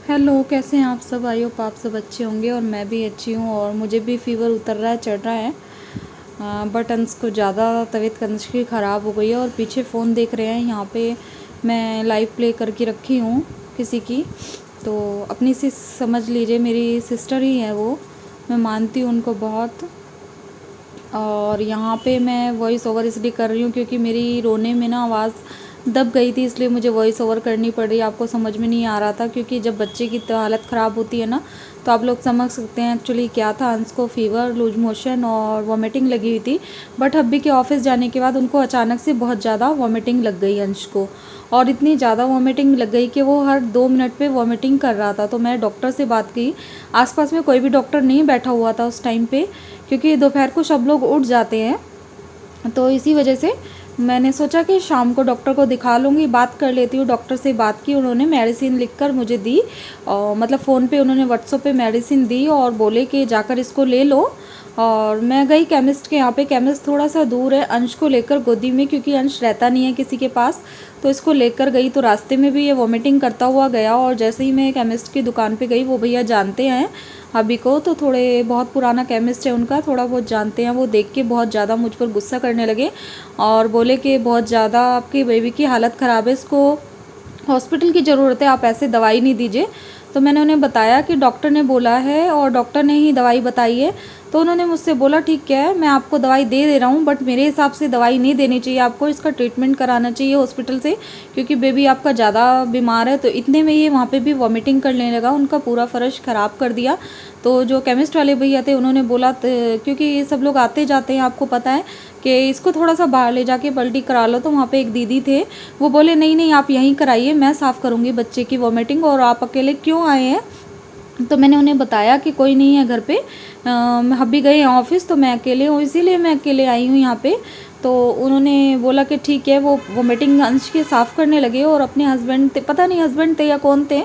Hello, कैसे हैं आप सब। आई होप आप सब अच्छे होंगे और मैं भी अच्छी हूँ। और मुझे भी फ़ीवर उतर रहा है, चढ़ रहा है। बट अंश को ज़्यादा तबीयत अंश की ख़राब हो गई है। और पीछे फ़ोन देख रहे हैं, यहाँ पे मैं लाइव प्ले करके रखी हूँ किसी की। तो अपनी सी समझ लीजिए, मेरी सिस्टर ही है वो। मैं मानती हूँ उनको बहुत। और यहाँ पे मैं वॉइस ओवर इसलिए कर रही हूँ क्योंकि मेरी रोने में ना आवाज़ दब गई थी, इसलिए मुझे वॉइस ओवर करनी पड़ रही। आपको समझ में नहीं आ रहा था क्योंकि जब बच्चे की हालत ख़राब होती है ना, तो आप लोग समझ सकते हैं एक्चुअली क्या था। अंश को फ़ीवर, लूज मोशन और वॉमिटिंग लगी हुई थी। बट हब्बी के ऑफिस जाने के बाद उनको अचानक से बहुत ज़्यादा वॉमिटिंग लग गई अंश को। और इतनी ज़्यादा वॉमिटिंग लग गई कि वो हर 2 मिनट पे वॉमिटिंग कर रहा था। तो मैं डॉक्टर से बात की। आसपास में कोई भी डॉक्टर नहीं बैठा हुआ था उस टाइम पे, क्योंकि दोपहर को सब लोग उठ जाते हैं। तो इसी वजह से मैंने सोचा कि शाम को डॉक्टर को दिखा लूँगी, बात कर लेती हूँ। डॉक्टर से बात की, उन्होंने मेडिसिन लिखकर मुझे दी। और मतलब फ़ोन पे उन्होंने व्हाट्सएप पे मेडिसिन दी और बोले कि जाकर इसको ले लो। और मैं गई केमिस्ट के यहाँ पे। केमिस्ट थोड़ा सा दूर है। अंश को लेकर गोदी में, क्योंकि अंश रहता नहीं है किसी के पास, तो इसको लेकर गई। तो रास्ते में भी ये वॉमिटिंग करता हुआ गया। और जैसे ही मैं केमिस्ट की दुकान पे गई, वो भैया जानते हैं अभी को, तो थोड़े बहुत पुराना केमिस्ट है उनका, थोड़ा बहुत जानते हैं। वो देख के बहुत ज़्यादा मुझ पर गुस्सा करने लगे और बोले कि बहुत ज़्यादा आपकी बेबी की हालत ख़राब है, इसको हॉस्पिटल की ज़रूरत है, आप ऐसे दवाई नहीं दीजिए। तो मैंने उन्हें बताया कि डॉक्टर ने बोला है और डॉक्टर ने ही दवाई बताई है। तो उन्होंने मुझसे बोला ठीक है, मैं आपको दवाई दे रहा हूँ, बट मेरे हिसाब से दवाई नहीं देनी चाहिए आपको, इसका ट्रीटमेंट कराना चाहिए हॉस्पिटल से, क्योंकि बेबी आपका ज़्यादा बीमार है। तो इतने में ये वहाँ पे भी वॉमिटिंग करने लगा, उनका पूरा फ़र्श ख़राब कर दिया। तो जो केमिस्ट वाले भैया थे, उन्होंने बोला क्योंकि ये सब लोग आते जाते हैं, आपको पता है, कि इसको थोड़ा सा बाहर ले जाके पलटी करा लो। तो वहाँ पे एक दीदी थे, वो बोले नहीं नहीं, आप यहीं कराइए, मैं साफ़ करूँगी बच्चे की वॉमिटिंग, और आप अकेले क्यों आए हैं। तो मैंने उन्हें बताया कि कोई नहीं है घर पे, हब्बी गए हैं ऑफिस, तो मैं अकेले हूँ, इसीलिए मैं अकेले आई हूँ यहाँ पे। तो उन्होंने बोला कि ठीक है। वो वॉमिटिंग अंश के साफ़ करने लगे और अपने हस्बैंड थे, पता नहीं हस्बैंड थे या कौन थे,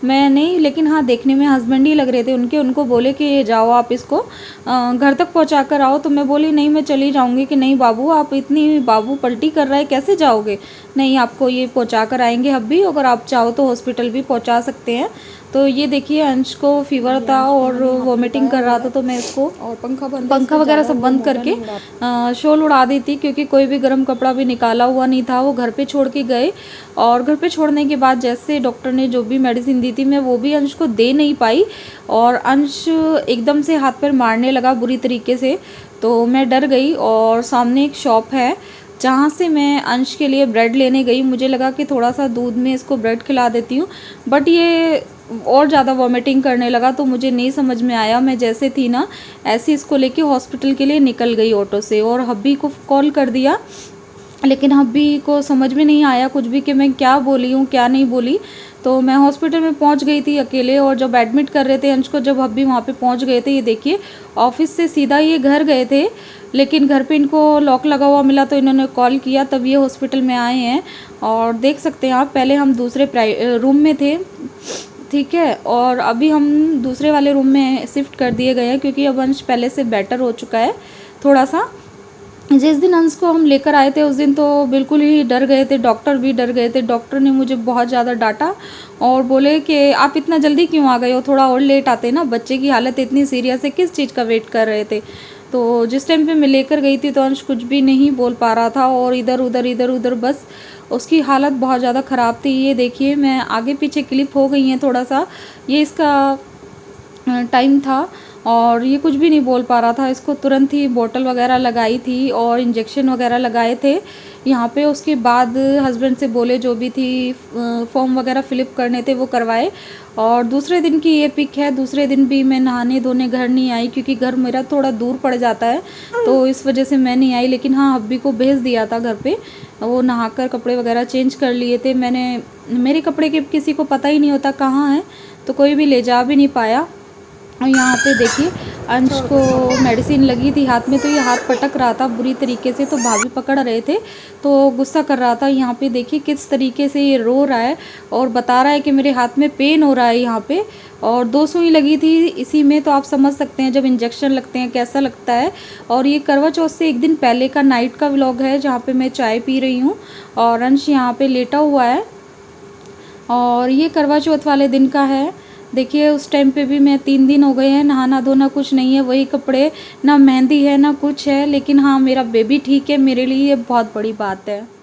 मैं नहीं, लेकिन हाँ देखने में हस्बैंड ही लग रहे थे उनके। उनको बोले कि जाओ आप इसको घर तक पहुँचा कर आओ। तो मैं बोली नहीं, मैं चली जाऊँगी। कि नहीं बाबू, आप इतनी, बाबू पलटी कर रहा है, कैसे जाओगे। नहीं, आपको ये पहुँचा कर आएंगे हब्बी, अगर आप चाहो तो हॉस्पिटल भी पहुँचा सकते हैं। तो ये देखिए, अंश को फीवर था और वॉमिटिंग कर रहा था। तो मैं इसको और पंखा वगैरह सब बंद करके शॉल उड़ा दी थी, क्योंकि कोई भी गर्म कपड़ा भी निकाला हुआ नहीं था। वो घर पे छोड़ के गए। और घर पे छोड़ने के बाद जैसे डॉक्टर ने जो भी मेडिसिन दी थी, मैं वो भी अंश को दे नहीं पाई। और अंश एकदम से हाथ पैर मारने लगा बुरी तरीके से। तो मैं डर गई। और सामने एक शॉप है जहाँ से मैं अंश के लिए ब्रेड लेने गई। मुझे लगा कि थोड़ा सा दूध में इसको ब्रेड खिला देती हूँ, बट ये और ज़्यादा वॉमिटिंग करने लगा। तो मुझे नहीं समझ में आया, मैं जैसे थी ना ऐसे इसको लेके हॉस्पिटल के लिए निकल गई ऑटो से। और हब्बी को कॉल कर दिया, लेकिन हब्बी को समझ में नहीं आया कुछ भी कि मैं क्या बोली हूँ क्या नहीं बोली। तो मैं हॉस्पिटल में पहुँच गई थी अकेले। और जब एडमिट कर रहे थे अंश को, जब हब्बी वहाँ पे पहुँच गए थे, ये देखिए ऑफिस से सीधा ये घर गए थे, लेकिन घर पे इनको लॉक लगा हुआ मिला, तो इन्होंने कॉल किया, तब ये हॉस्पिटल में आए हैं। और देख सकते हैं आप, पहले हम दूसरे रूम में थे, ठीक है, और अभी हम दूसरे वाले रूम में शिफ्ट कर दिए गए हैं, क्योंकि अब अंश पहले से बेटर हो चुका है थोड़ा सा। जिस दिन अंश को हम लेकर आए थे, उस दिन तो बिल्कुल ही डर गए थे, डॉक्टर भी डर गए थे। डॉक्टर ने मुझे बहुत ज़्यादा डांटा और बोले कि आप इतना जल्दी क्यों आ गए हो, थोड़ा और लेट आते ना, बच्चे की हालत इतनी सीरियस है, किस चीज़ का वेट कर रहे थे। तो जिस टाइम पे मैं लेकर गई थी, तो अंश कुछ भी नहीं बोल पा रहा था और इधर उधर बस उसकी हालत बहुत ज़्यादा ख़राब थी। ये देखिए, मैं आगे पीछे क्लिप हो गई हैं थोड़ा सा, ये इसका टाइम था। और ये कुछ भी नहीं बोल पा रहा था। इसको तुरंत ही बोतल वगैरह लगाई थी और इंजेक्शन वगैरह लगाए थे यहाँ पे। उसके बाद हस्बैंड से बोले जो भी थी फॉर्म वगैरह फिलअप करने थे वो करवाए। और दूसरे दिन की ये पिक है। दूसरे दिन भी मैं नहाने धोने घर नहीं आई, क्योंकि घर मेरा थोड़ा दूर पड़ जाता है, तो इस वजह से मैं नहीं आई। लेकिन हाँ, हब्बी को भेज दिया था घर पे, वो नहाकर कपड़े वगैरह चेंज कर लिए थे मैंने। मेरे कपड़े के किसी को पता ही नहीं होता कहाँ है, तो कोई भी ले जा भी नहीं पाया। और यहाँ पे देखिए, अंश को मेडिसिन लगी थी हाथ में, तो ये हाथ पटक रहा था बुरी तरीके से, तो भाभी पकड़ रहे थे, तो गुस्सा कर रहा था। यहाँ पे देखिए किस तरीके से ये रो रहा है और बता रहा है कि मेरे हाथ में पेन हो रहा है यहाँ पे। और 2 सुई लगी थी इसी में, तो आप समझ सकते हैं जब इंजेक्शन लगते हैं कैसा लगता है। और ये करवा चौथ से एक दिन पहले का नाइट का व्लॉग है, जहाँ पे मैं चाय पी रही हूँ और अंश यहाँ पे लेटा हुआ है। और ये करवा चौथ वाले दिन का है। देखिए उस टाइम पे भी मैं 3 दिन हो गए हैं, नहाना धोना कुछ नहीं है, वही कपड़े, ना मेहंदी है ना कुछ है, लेकिन हाँ मेरा बेबी ठीक है, मेरे लिए ये बहुत बड़ी बात है।